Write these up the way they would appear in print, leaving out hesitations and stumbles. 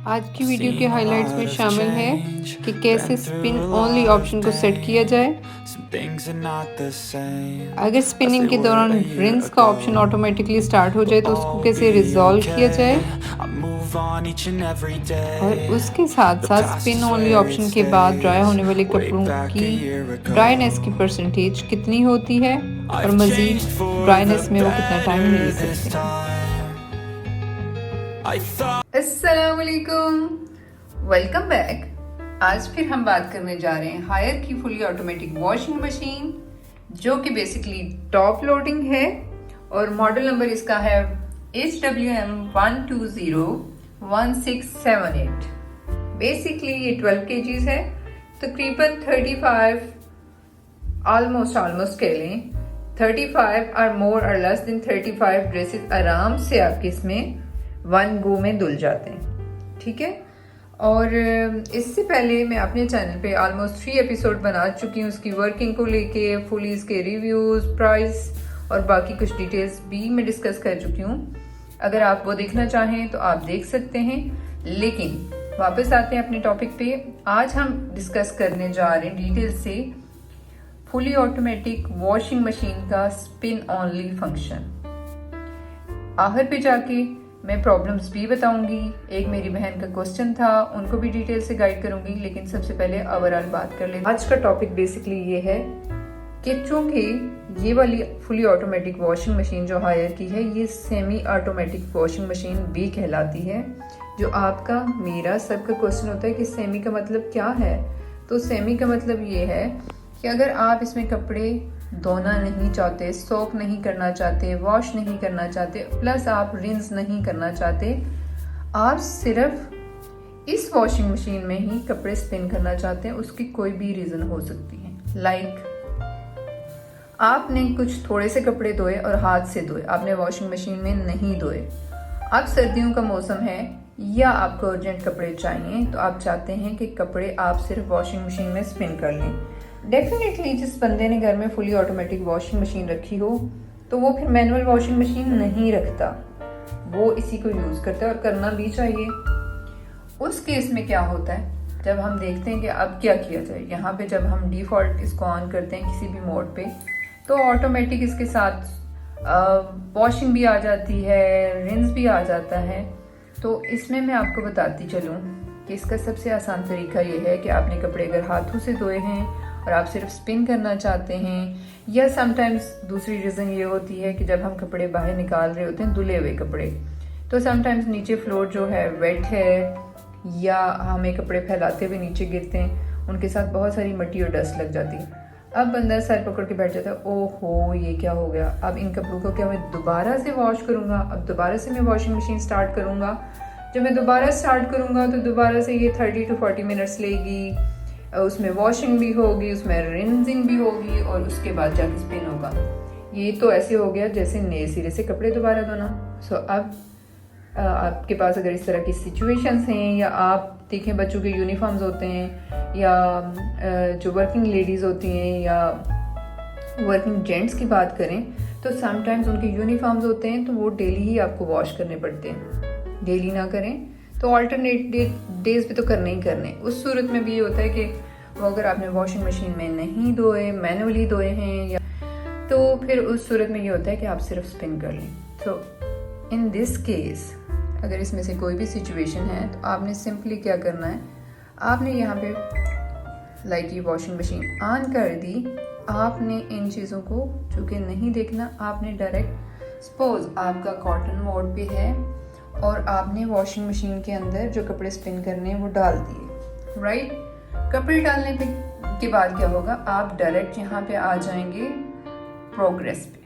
आज की वीडियो के हाइलाइट्स में शामिल है कि कैसे स्पिन ओनली ऑप्शन को सेट किया जाए। अगर स्पिनिंग के दौरान रिंस का ऑप्शन ऑटोमेटिकली स्टार्ट हो जाए तो उसको कैसे रिजॉल्व किया जाए, और उसके साथ साथ स्पिन ओनली ऑप्शन के बाद ड्राई होने वाले कपड़ों की ड्राईनेस की परसेंटेज कितनी होती है और मज़ीद ड्राईनेस में वो कितना टाइम ले सकते हैं। अस्सलाम वालेकुम, वेलकम बैक। आज फिर हम बात करने जा रहे हैं हायर की फुली ऑटोमेटिक वॉशिंग मशीन, जो कि बेसिकली टॉप लोडिंग है और मॉडल नंबर इसका है HWM1201678। बेसिकली ये 12 kgs है, तकरीबन 35 ऑलमोस्ट कह लें 35 और मोर और लेस देन 35 ड्रेसेस आराम से आपके इसमें वन गो में धुल जाते हैं। ठीक है, और इससे पहले मैं अपने चैनल पे ऑलमोस्ट 3 एपिसोड बना चुकी हूँ उसकी वर्किंग को लेके, फुली इसके रिव्यूज़, प्राइस और बाकी कुछ डिटेल्स भी मैं डिस्कस कर चुकी हूँ। अगर आप वो देखना चाहें तो आप देख सकते हैं। लेकिन वापस आते हैं अपने टॉपिक पे। आज हम डिस्कस करने जा रहे हैं डिटेल से फुली ऑटोमेटिक वॉशिंग मशीन का स्पिन ओनली फंक्शन। आखिर पे जाके मैं प्रॉब्लम्स भी बताऊंगी, एक मेरी बहन का क्वेश्चन था उनको भी डिटेल से गाइड करूंगी। लेकिन सबसे पहले ओवरऑल बात कर ले। आज का टॉपिक बेसिकली ये है कि चूंकि ये वाली फुली ऑटोमेटिक वॉशिंग मशीन जो हायर की है ये सेमी ऑटोमेटिक वॉशिंग मशीन भी कहलाती है। जो आपका मेरा सबका क्वेश्चन होता है कि सेमी का मतलब क्या है, तो सेमी का मतलब ये है कि अगर आप इसमें कपड़े धोना नहीं चाहते, सोक नहीं करना चाहते, वॉश नहीं करना चाहते, प्लस आप रिंस नहीं करना चाहते, आप सिर्फ इस वॉशिंग मशीन में ही कपड़े स्पिन करना चाहते हैं, उसकी कोई भी रीज़न हो सकती है। लाइक आपने कुछ थोड़े से कपड़े धोए और हाथ से धोए, आपने वॉशिंग मशीन में नहीं धोए। अब सर्दियों का मौसम है या आपको अर्जेंट कपड़े चाहिए, तो आप चाहते हैं कि कपड़े आप सिर्फ वॉशिंग मशीन में स्पिन कर लें। डेफिनेटली जिस बंदे ने घर में फुली ऑटोमेटिक वॉशिंग मशीन रखी हो तो वो फिर मैनुअल वॉशिंग मशीन नहीं रखता, वो इसी को यूज़ करता है और करना भी चाहिए। उस केस में क्या होता है, जब हम देखते हैं कि अब क्या किया जाए, यहाँ पे जब हम डिफ़ॉल्ट इसको ऑन करते हैं किसी भी मोड पे, तो ऑटोमेटिक इसके साथ वॉशिंग भी आ जाती है, रिंस भी आ जाता है। तो इसमें मैं आपको बताती चलूँ कि इसका सबसे आसान तरीका ये है कि आपने कपड़े अगर हाथों से धोए हैं और आप सिर्फ स्पिन करना चाहते हैं, या समटाइम्स दूसरी रीज़न ये होती है कि जब हम कपड़े बाहर निकाल रहे होते हैं धुले हुए कपड़े, तो समटाइम्स नीचे फ्लोर जो है वेट है या हमें कपड़े फैलाते हुए नीचे गिरते हैं, उनके साथ बहुत सारी मिट्टी और डस्ट लग जाती है। अब बंदा सर पकड़ के बैठ जाता है, ओहो ये क्या हो गया, अब इन कपड़ों को क्या मैं दोबारा से वॉश करूँगा, अब दोबारा से मैं वॉशिंग मशीन स्टार्ट करूँगा। जब मैं दोबारा स्टार्ट करूँगा तो दोबारा से ये 30 to 40 मिनट्स लेगी, उसमें वॉशिंग भी होगी, उसमें रिंजिंग भी होगी और उसके बाद जाके स्पिन होगा। ये तो ऐसे हो गया जैसे नए सिरे से कपड़े दोबारा धोना। अब आपके पास अगर इस तरह की सिचुएशंस हैं, या आप देखें बच्चों के यूनिफॉर्म्स होते हैं, या जो वर्किंग लेडीज़ होती हैं, या वर्किंग जेंट्स की बात करें तो समटाइम्स उनके यूनिफॉर्म्स होते हैं तो वो डेली ही आपको वॉश करने पड़ते हैं। डेली ना करें तो अल्टरनेट डेज पे तो करने ही करने। उस सूरत में भी ये होता है कि वो अगर आपने वॉशिंग मशीन में नहीं धोए, मैनुअली धोए हैं, या तो फिर उस सूरत में ये होता है कि आप सिर्फ स्पिन कर लें। तो इन दिस केस अगर इसमें से कोई भी सिचुएशन है तो आपने सिंपली क्या करना है, आपने यहाँ पे लाइक ये वॉशिंग मशीन ऑन कर दी, आपने इन चीज़ों को चूँकि नहीं देखना, आपने डायरेक्ट सपोज आपका कॉटन मोड पे है और आपने वॉशिंग मशीन के अंदर जो कपड़े स्पिन करने हैं वो डाल दिए, राइट। कपड़े डालने के बाद क्या होगा, आप डायरेक्ट यहाँ पे आ जाएंगे प्रोग्रेस पे।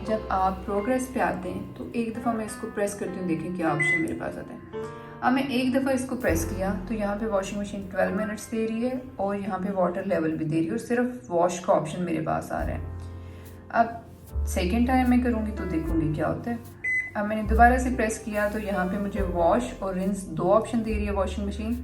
जब आप प्रोग्रेस पे आते हैं तो एक दफ़ा मैं इसको प्रेस करती हूँ, देखें क्या ऑप्शन मेरे पास आता है। अब मैं एक दफ़ा इसको प्रेस किया तो यहाँ पे वॉशिंग मशीन 12 मिनट्स दे रही है और यहाँ पे वाटर लेवल भी दे रही है और सिर्फ वॉश का ऑप्शन मेरे पास आ रहा है। अब सेकेंड टाइम मैं करूँगी तो देखूँगी क्या होता है। अब मैंने दोबारा से प्रेस किया तो यहाँ पे मुझे वॉश और रिंस दो ऑप्शन दे रही है वॉशिंग मशीन,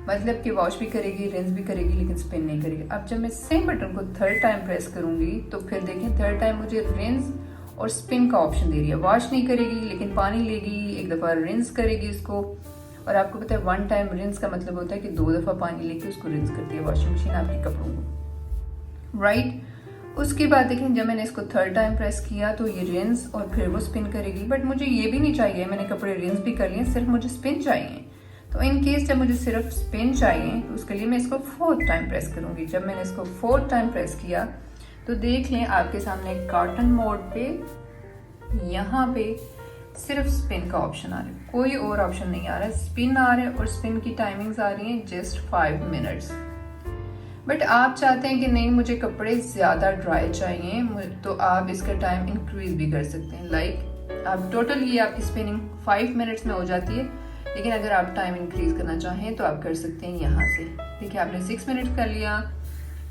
मतलब कि वॉश भी करेगी, रिंस भी करेगी, लेकिन स्पिन नहीं करेगी। अब जब मैं सेम बटन को थर्ड टाइम प्रेस करूँगी तो फिर देखें थर्ड टाइम मुझे रिंस और स्पिन का ऑप्शन दे रही है। वॉश नहीं करेगी लेकिन पानी लेगी, एक दफ़ा रिंस करेगी इसको और आपको पता है 1 टाइम रिंस का मतलब होता है कि 2 दफ़ा पानी लेके उसको रिंस करती है वॉशिंग मशीन आपके कपड़ों को, राइट। उसके बाद देखें जब मैंने इसको 3rd टाइम प्रेस किया तो ये रिंस और फिर वो स्पिन करेगी, बट मुझे ये भी नहीं चाहिए, मैंने कपड़े रिंस भी कर लिए, सिर्फ मुझे स्पिन चाहिए। तो इन केस जब मुझे सिर्फ स्पिन चाहिए तो उसके लिए मैं इसको 4th टाइम प्रेस करूँगी। जब मैंने इसको 4th टाइम प्रेस किया तो देख लें आपके सामने कार्टन मोड पे यहाँ पे सिर्फ स्पिन का ऑप्शन आ रहा है, कोई और ऑप्शन नहीं आ रहा है। स्पिन आ रहा है और स्पिन की टाइमिंग्स आ रही हैं जस्ट 5 मिनट्स। बट आप चाहते हैं कि नहीं मुझे कपड़े ज़्यादा ड्राई चाहिए, तो आप इसका टाइम इंक्रीज भी कर सकते हैं। लाइक आप टोटल ये आपकी स्पिनिंग 5 मिनट्स में हो जाती है, लेकिन अगर आप टाइम इंक्रीज करना चाहें तो आप कर सकते हैं यहाँ से। देखिए आपने 6 मिनट कर लिया,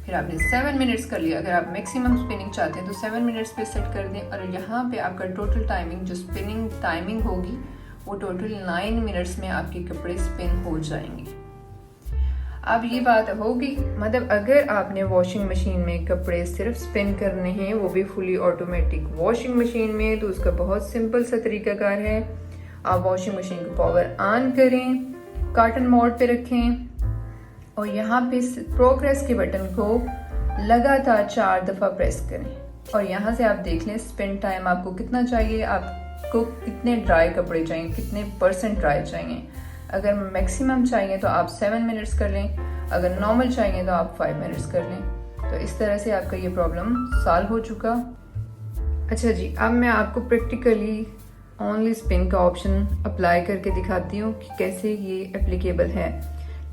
फिर आपने 7 मिनट्स कर लिया। अगर आप मैक्सिमम स्पिनिंग चाहते हैं तो 7 मिनट्स पे सेट कर दें, और यहाँ पे आपका टोटल टाइमिंग जो स्पिनिंग टाइमिंग होगी वो टोटल 9 मिनट्स में आपके कपड़े स्पिन हो जाएंगे। अब ये बात होगी, मतलब अगर आपने वॉशिंग मशीन में कपड़े सिर्फ स्पिन करने हैं, वो भी फुली ऑटोमेटिक वॉशिंग मशीन में, तो उसका बहुत सिंपल सा तरीकाकार है। आप वॉशिंग मशीन को पावर ऑन करें, कार्टन मोड पे रखें और यहाँ पे प्रोग्रेस के बटन को लगातार 4 दफ़ा प्रेस करें, और यहाँ से आप देख लें स्पिन टाइम आपको कितना चाहिए, आपको कितने ड्राई कपड़े चाहिए, कितने % ड्राई चाहिए। अगर मैक्सिमम चाहिए तो आप 7 मिनट्स कर लें, अगर नॉर्मल चाहिए तो आप 5 मिनट्स कर लें। तो इस तरह से आपका ये प्रॉब्लम सॉल्व हो चुका। अच्छा जी, अब मैं आपको प्रैक्टिकली ओनली स्पिन का ऑप्शन अप्लाई करके दिखाती हूँ कि कैसे ये एप्लीकेबल है।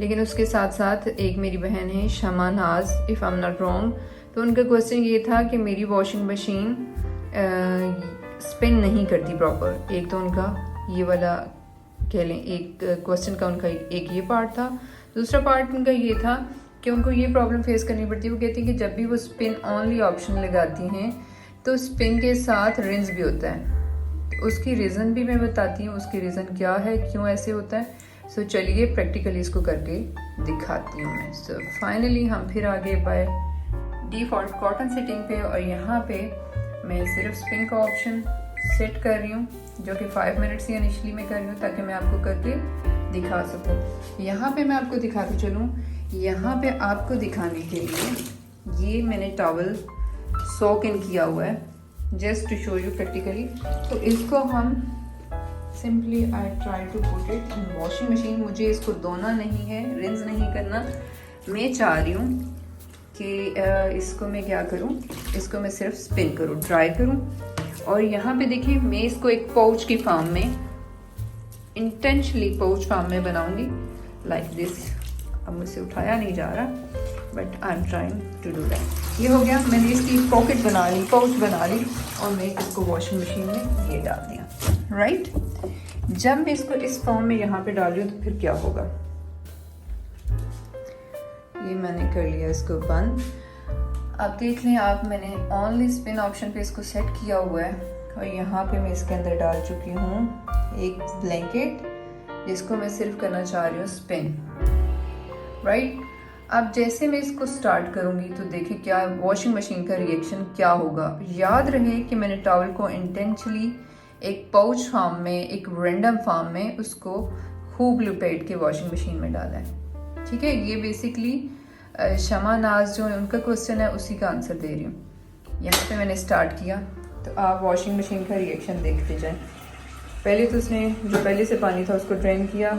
लेकिन उसके साथ साथ एक मेरी बहन है शमा नाज, if I am not wrong, तो उनका क्वेश्चन ये था कि मेरी वॉशिंग मशीन स्पिन नहीं करती प्रॉपर। एक तो उनका ये वाला कह लें, एक क्वेश्चन का उनका एक ये पार्ट था। दूसरा पार्ट उनका ये था कि उनको ये प्रॉब्लम फेस करनी पड़ती है। वो कहती हैं कि जब भी वो स्पिन ऑनली ऑप्शन लगाती हैं तो स्पिन के साथ रिंस भी होता है। तो उसकी रीज़न भी मैं बताती हूँ, उसकी रीज़न क्या है, क्यों ऐसे होता है। सो चलिए प्रैक्टिकली इसको करके दिखाती हूँ मैं। सो फाइनली हम फिर आ गए बाय डिफ़ॉल्ट कॉटन सेटिंग पे, और यहाँ पे मैं सिर्फ स्पिन का ऑप्शन सेट कर रही हूँ, जो कि 5 मिनट्स ही इनिशियली मैं कर रही हूँ ताकि मैं आपको करके दिखा सकूँ। यहाँ पे मैं आपको दिखाती चलूँ, यहाँ पे आपको दिखाने के लिए ये मैंने टॉवल सोक इन किया हुआ है just to show you practically. तो इसको हम simply I try to put it in washing machine. मुझे इसको धोना नहीं है, रिंस नहीं करना। मैं चाह रही हूँ कि इसको मैं क्या करूँ, इसको मैं सिर्फ स्पिन करूँ, ड्राई करूँ। और यहाँ पे देखिए मैं इसको एक पाउच की फॉर्म में, इंटेंशनली पाउच फॉर्म में बनाऊंगी लाइक दिस। अब मुझसे उठाया नहीं जा रहा, but I am trying to do that. ये हो गया, मैंने इसकी पॉकेट बना ली, पाउच बना ली, और मैं इसको वॉशिंग मशीन में ये डाल दिया, राइट। जब मैं इसको इस फॉर्म में यहाँ पे डाल रही हूँ तो फिर क्या होगा, ये मैंने कर लिया इसको बंद। अब देख लें आप, मैंने ओनली स्पिन ऑप्शन पे इसको सेट किया हुआ है, और यहाँ पे मैं इसके अंदर डाल चुकी हूँ एक ब्लैंकेट, जिसको मैं सिर्फ करना चाह रही हूँ स्पिन, राइट। अब जैसे मैं इसको स्टार्ट करूँगी तो देखिए क्या वॉशिंग मशीन का रिएक्शन क्या होगा। याद रहे कि मैंने टॉवल को इंटेंशनली एक पाउच फॉर्म में, एक रैंडम फॉर्म में उसको खूब लपेट के वॉशिंग मशीन में डाला है, ठीक है। ये बेसिकली शमा नाज जो है उनका क्वेश्चन है, उसी का आंसर दे रही हूँ। यहाँ पे मैंने स्टार्ट किया, तो आप वॉशिंग मशीन का रिएक्शन देखते जाएं। पहले तो उसने जो पहले से पानी था उसको ड्रेन किया,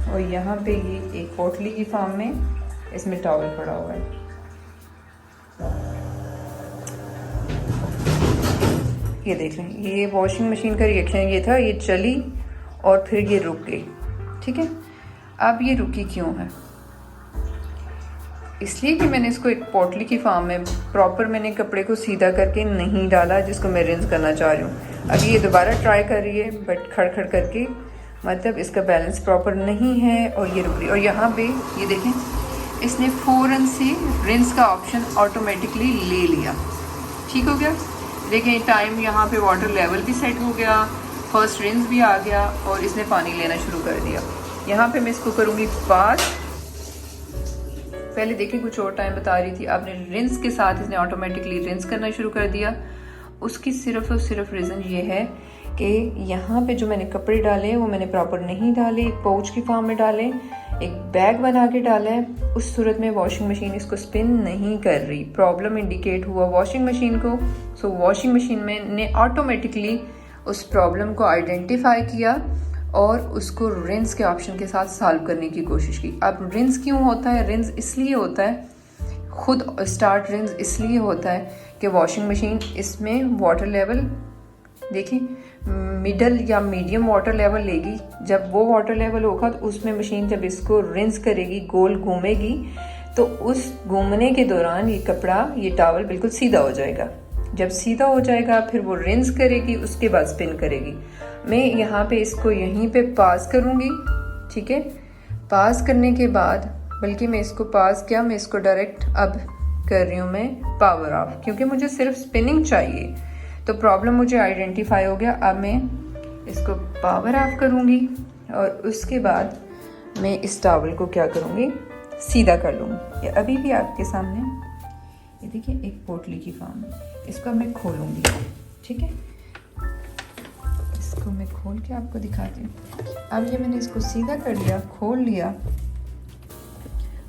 और यहाँ पे ये एक पोटली की फॉर्म में इसमें टॉवल पड़ा हुआ है। ये देख लें, ये वॉशिंग मशीन का रिएक्शन ये था, ये चली और फिर ये रुक गई, ठीक है। अब ये रुकी क्यों है, इसलिए कि मैंने इसको एक पोटली की फॉर्म में प्रॉपर मैंने कपड़े को सीधा करके नहीं डाला, जिसको मैं रिंस करना चाह रही हूँ। अब ये दोबारा ट्राई कर रही है, बट खड़ करके, मतलब इसका बैलेंस प्रॉपर नहीं है, और ये रुक रही। और यहाँ पे ये देखें, इसने फ़ौरन से रिंस का ऑप्शन ऑटोमेटिकली ले लिया, ठीक हो गया। देखें टाइम, यहाँ पे वाटर लेवल भी सेट हो गया, फर्स्ट रिंस भी आ गया, और इसने पानी लेना शुरू कर दिया। यहाँ पे मैं इसको करूँगी फास्ट। पहले देखिए कुछ और टाइम बता रही थी, आपने रिंस के साथ इसने ऑटोमेटिकली रिंस करना शुरू कर दिया। उसकी सिर्फ और सिर्फ रीज़न ये है कि यहाँ पे जो मैंने कपड़े डाले वो मैंने प्रॉपर नहीं डाले, एक पाउच की फॉर्म में डाले, एक बैग बना के डाला है। उस सूरत में वॉशिंग मशीन इसको स्पिन नहीं कर रही, प्रॉब्लम इंडिकेट हुआ वॉशिंग मशीन को। सो वॉशिंग मशीन में ने ऑटोमेटिकली उस प्रॉब्लम को आइडेंटिफाई किया और उसको रिंस के ऑप्शन के साथ सॉल्व करने की कोशिश की। अब रिंस क्यों होता है? रिंस इसलिए होता है, खुद स्टार्ट रिंस इसलिए होता है कि वॉशिंग मशीन इसमें वाटर लेवल देखिए मिडल या मीडियम वाटर लेवल लेगी। जब वो वाटर लेवल होगा तो उसमें मशीन जब इसको रिंस करेगी, गोल घूमेगी, तो उस घूमने के दौरान ये कपड़ा, ये टॉवल बिल्कुल सीधा हो जाएगा। जब सीधा हो जाएगा फिर वो रिंस करेगी, उसके बाद स्पिन करेगी। मैं यहाँ पे इसको यहीं पे पास करूँगी, ठीक है। पास करने के बाद, बल्कि मैं इसको पास क्या, मैं इसको डायरेक्ट अब कर रही हूँ मैं पावर ऑफ, क्योंकि मुझे सिर्फ स्पिनिंग चाहिए। तो प्रॉब्लम मुझे आइडेंटिफाई हो गया। अब मैं इसको पावर ऑफ करूँगी और उसके बाद मैं इस टॉवल को क्या करूँगी, सीधा कर लूँगी। ये अभी भी आपके सामने, ये देखिए एक पोटली की फॉर्म, इसको मैं खोलूँगी, ठीक है। इसको मैं खोल के आपको दिखाती हूँ। अब ये मैंने इसको सीधा कर लिया, खोल लिया।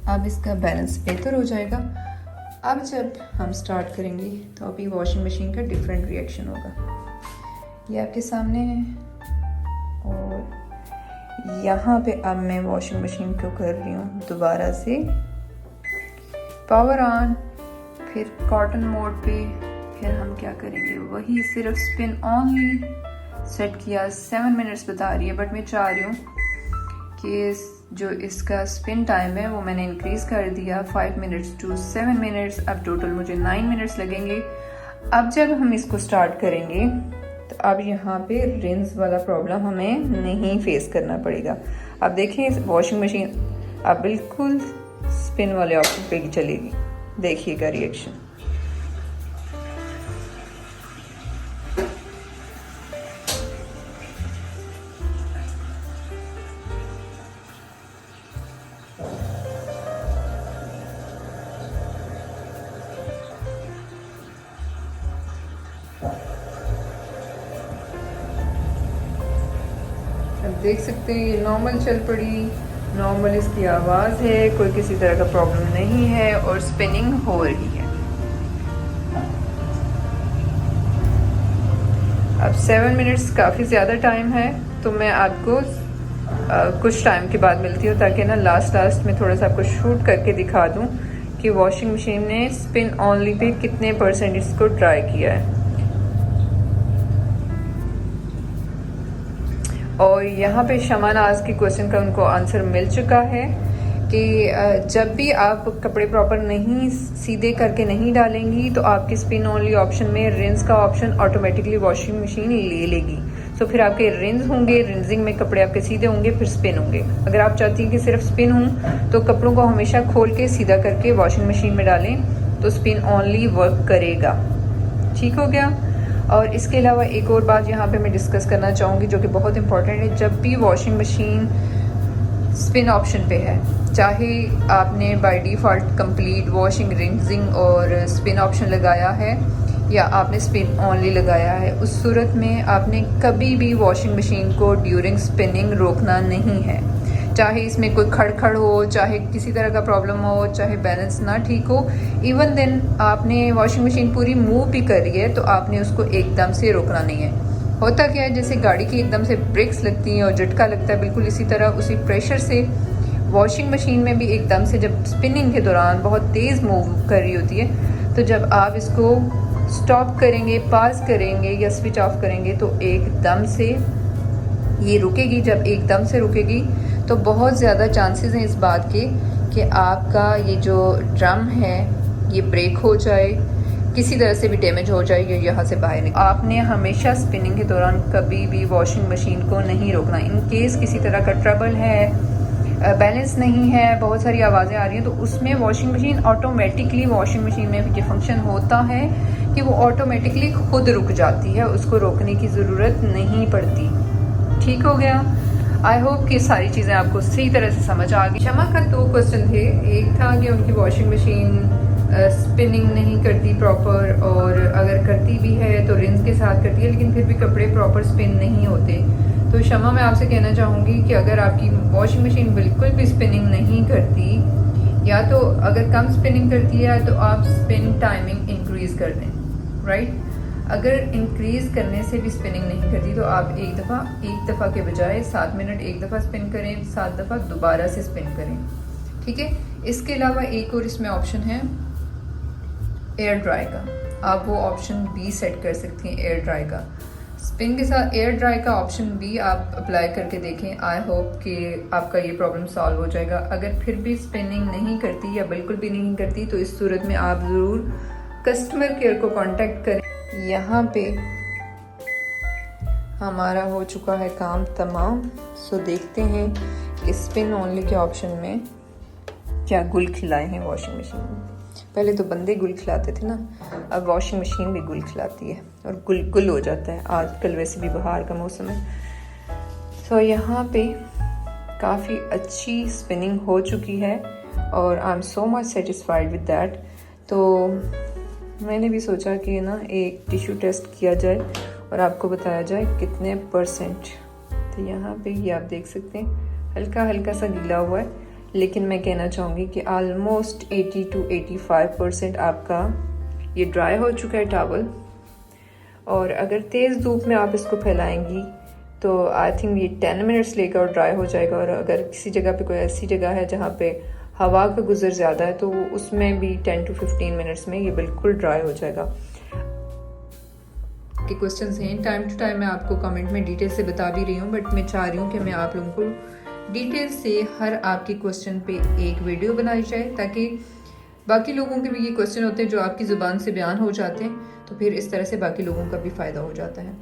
अब इसका बैलेंस बेहतर हो जाएगा। अब जब हम स्टार्ट करेंगे तो अभी वॉशिंग मशीन का डिफरेंट रिएक्शन होगा। ये आपके सामने है और यहाँ पे अब मैं वॉशिंग मशीन को कर रही हूँ दोबारा से पावर ऑन, फिर कॉटन मोड पे। फिर हम क्या करेंगे, वही सिर्फ स्पिन ओनली सेट किया। 7 मिनट्स बता रही है, बट मैं चाह रही हूँ कि जो इसका स्पिन टाइम है वो मैंने इंक्रीज कर दिया 5 मिनट्स टू 7 मिनट्स। अब टोटल मुझे 9 मिनट्स लगेंगे। अब जब हम इसको स्टार्ट करेंगे तो अब यहाँ पे रिंस वाला प्रॉब्लम हमें नहीं फेस करना पड़ेगा। अब देखिए वॉशिंग मशीन अब बिल्कुल स्पिन वाले ऑप्शन पे चलेगी, देखिएगा रिएक्शन। देख सकते हैं ये नॉर्मल चल पड़ी, नॉर्मल इसकी आवाज़ है, कोई किसी तरह का प्रॉब्लम नहीं है और स्पिनिंग हो रही है। अब 7 मिनट्स काफ़ी ज़्यादा टाइम है, तो मैं आपको कुछ टाइम के बाद मिलती हूँ, ताकि ना लास्ट में थोड़ा सा आपको शूट करके दिखा दूँ कि वॉशिंग मशीन ने स्पिन ऑनली पे कितने % इसको ट्राई किया है। और यहाँ पे शमानाज के क्वेश्चन का उनको आंसर मिल चुका है कि जब भी आप कपड़े प्रॉपर नहीं सीधे करके नहीं डालेंगी तो आपके स्पिन ओनली ऑप्शन में रिंस का ऑप्शन ऑटोमेटिकली वॉशिंग मशीन ले लेगी। सो फिर आपके रिंस होंगे, रिंजिंग में कपड़े आपके सीधे होंगे, फिर स्पिन होंगे। अगर आप चाहती हैं कि सिर्फ स्पिन हो तो कपड़ों को हमेशा खोल के सीधा करके वॉशिंग मशीन में डालें, तो स्पिन ओनली वर्क करेगा। ठीक हो गया। और इसके अलावा एक और बात यहाँ पे मैं डिस्कस करना चाहूँगी जो कि बहुत इंपॉर्टेंट है। जब भी वॉशिंग मशीन स्पिन ऑप्शन पे है, चाहे आपने by default complete washing, rinsing और स्पिन ऑप्शन लगाया है या आपने स्पिन ओनली लगाया है, उस सूरत में आपने कभी भी वॉशिंग मशीन को ड्यूरिंग स्पिनिंग रोकना नहीं है। चाहे इसमें कोई खड़खड़ हो, चाहे किसी तरह का प्रॉब्लम हो, चाहे बैलेंस ना ठीक हो, इवन देन आपने वॉशिंग मशीन पूरी मूव भी कर रही है तो आपने उसको एकदम से रोकना नहीं है। होता क्या है, जैसे गाड़ी की एकदम से ब्रेक्स लगती हैं और झटका लगता है, बिल्कुल इसी तरह उसी प्रेशर से वॉशिंग मशीन में भी एकदम से जब स्पिनिंग के दौरान बहुत तेज़ मूव कर रही होती है, तो जब आप इसको स्टॉप करेंगे, पास करेंगे या स्विच ऑफ करेंगे तो एकदम से ये रुकेगी। जब एकदम से रुकेगी तो बहुत ज़्यादा चांसेस हैं इस बात के कि आपका ये जो ड्रम है ये ब्रेक हो जाए, किसी तरह से भी डैमेज हो जाए या यहाँ से बाहर निकले। आपने हमेशा स्पिनिंग के दौरान कभी भी वॉशिंग मशीन को नहीं रोकना। इन केस किसी तरह का ट्रबल है, बैलेंस नहीं है, बहुत सारी आवाज़ें आ रही हैं, तो उसमें washing machine automatically, washing machine में ये फंक्शन होता है कि वो ऑटोमेटिकली खुद रुक जाती है, उसको रोकने की ज़रूरत नहीं पड़ती। ठीक हो गया। आई होप कि सारी चीज़ें आपको सही तरह से समझ आ गई। शमा का 2 क्वेश्चन थे। एक था कि उनकी वॉशिंग मशीन स्पिनिंग नहीं करती प्रॉपर, और अगर करती भी है तो रिंस के साथ करती है, लेकिन फिर भी कपड़े प्रॉपर स्पिन नहीं होते। तो शमा, मैं आपसे कहना चाहूँगी कि अगर आपकी वॉशिंग मशीन बिल्कुल भी स्पिनिंग नहीं करती, या तो अगर कम स्पिनिंग करती है तो आप स्पिन टाइमिंग इंक्रीज़ कर दें, राइट। अगर इंक्रीज़ करने से भी स्पिनिंग नहीं करती तो आप एक दफ़ा के बजाय 7 मिनट एक दफ़ा स्पिन करें, 7 दफ़ा दोबारा से स्पिन करें, ठीक है। इसके अलावा एक और इसमें ऑप्शन है एयर ड्राई का, आप वो ऑप्शन भी सेट कर सकती हैं एयर ड्राई का। स्पिन के साथ एयर ड्राई का ऑप्शन भी आप अप्लाई करके देखें। आई होप कि आपका ये प्रॉब्लम सॉल्व हो जाएगा। अगर फिर भी स्पिनिंग नहीं करती या बिल्कुल भी नहीं करती तो इस सूरत में आप ज़रूर कस्टमर केयर को कांटेक्ट करें। यहाँ पे हमारा हो चुका है काम तमाम। सो देखते हैं कि स्पिन ओनली के ऑप्शन में क्या गुल खिलाए हैं वॉशिंग मशीन में। पहले तो बंदे गुल खिलाते थे ना, अब वॉशिंग मशीन भी गुल खिलाती है और गुल गुल हो जाता है। आजकल वैसे भी बहार का मौसम है। सो यहाँ पे काफ़ी अच्छी स्पिनिंग हो चुकी है और I am so much satisfied with that. तो मैंने भी सोचा कि ना एक टिश्यू टेस्ट किया जाए और आपको बताया जाए कितने परसेंट। तो यहाँ पे ये आप देख सकते हैं हल्का हल्का सा गीला हुआ है, लेकिन मैं कहना चाहूँगी कि ऑलमोस्ट 80 to 85% आपका ये ड्राई हो चुका है टॉवल। और अगर तेज़ धूप में आप इसको फैलाएंगी तो आई थिंक ये 10 मिनट्स लेकर और ड्राई हो जाएगा। और अगर किसी जगह पे कोई ऐसी जगह है जहाँ पे हवा का गुजर ज़्यादा है तो उसमें भी 10 to 15 मिनट्स में ये बिल्कुल ड्राई हो जाएगा। के क्वेश्चंस हैं, टाइम टू टाइम मैं आपको कमेंट में डिटेल से बता भी रही हूँ, बट मैं चाह रही हूँ कि मैं आप लोगों को डिटेल से हर आपके क्वेश्चन पे एक वीडियो बनाई जाए, ताकि बाकी लोगों के भी ये क्वेश्चन होते हैं जो आपकी ज़ुबान से बयान हो जाते हैं, तो फिर इस तरह से बाकी लोगों का भी फ़ायदा हो जाता है।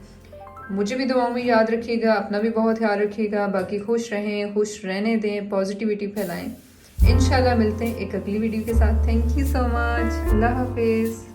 मुझे भी दुआओं में याद रखिएगा, अपना भी बहुत ख्याल रखिएगा। बाकी खुश रहें, खुश रहने दें, पॉजिटिविटी फैलाएं। इंशाल्लाह मिलते हैं एक अगली वीडियो के साथ। Thank you so much. अल्लाह हाफिज़।